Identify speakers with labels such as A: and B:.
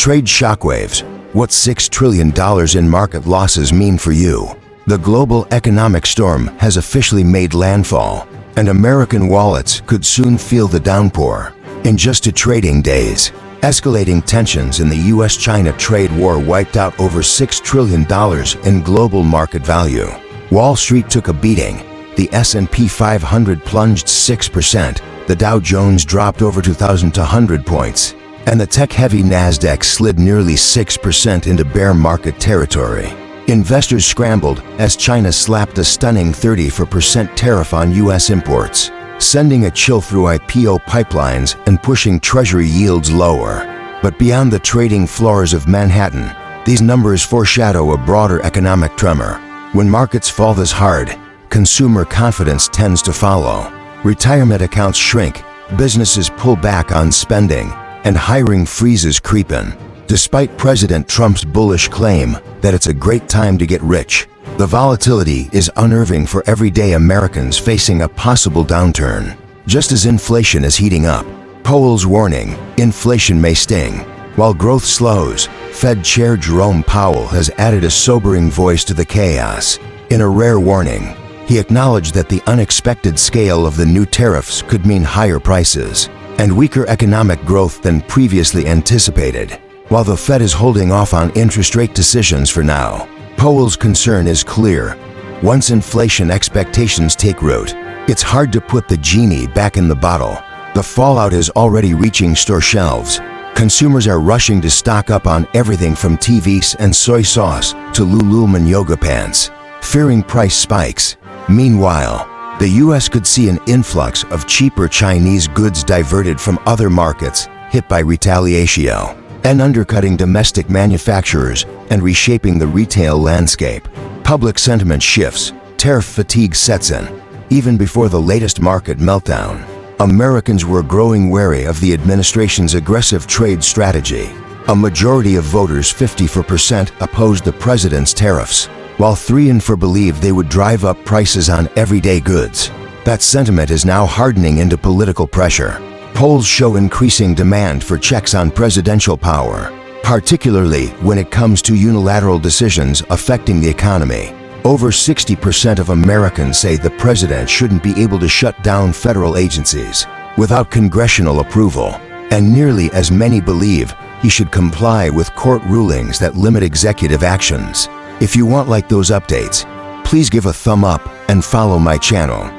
A: Trade shockwaves. What $6 trillion in market losses mean for you? The global economic storm has officially made landfall, and American wallets could soon feel the downpour. In just 2 trading days, escalating tensions in the US-China trade war wiped out over $6 trillion in global market value. Wall Street took a beating. The S&P 500 plunged 6%, the Dow Jones dropped over 2,200 points, and the tech-heavy Nasdaq slid nearly 6% into bear market territory. Investors scrambled as China slapped a stunning 34% tariff on US imports, sending a chill through IPO pipelines and pushing Treasury yields lower. But beyond the trading floors of Manhattan, these numbers foreshadow a broader economic tremor. When markets fall this hard, consumer confidence tends to follow. Retirement accounts shrink, businesses pull back on spending, and hiring freezes creep in. Despite President Trump's bullish claim that it's a great time to get rich, the volatility is unnerving for everyday Americans facing a possible downturn. Just as inflation is heating up, Powell's warning, inflation may sting. While growth slows, Fed Chair Jerome Powell has added a sobering voice to the chaos. In a rare warning, he acknowledged that the unexpected scale of the new tariffs could mean higher prices and weaker economic growth than previously anticipated. While the Fed is holding off on interest rate decisions for now, Powell's concern is clear. Once inflation expectations take root, it's hard to put the genie back in the bottle. The fallout is already reaching store shelves. Consumers are rushing to stock up on everything from TVs and soy sauce to Lululemon yoga pants, fearing price spikes. Meanwhile, the US could see an influx of cheaper Chinese goods diverted from other markets hit by retaliation, and undercutting domestic manufacturers and reshaping the retail landscape. Public sentiment shifts, tariff fatigue sets in. Even before the latest market meltdown, Americans were growing wary of the administration's aggressive trade strategy. A majority of voters, 54%, opposed the president's tariffs, while 3 in 4 believed they would drive up prices on everyday goods. That sentiment is now hardening into political pressure. Polls show increasing demand for checks on presidential power, particularly when it comes to unilateral decisions affecting the economy. Over 60% of Americans say the president shouldn't be able to shut down federal agencies without congressional approval, and nearly as many believe he should comply with court rulings that limit executive actions. If you want those updates, please give a thumb up and follow my channel.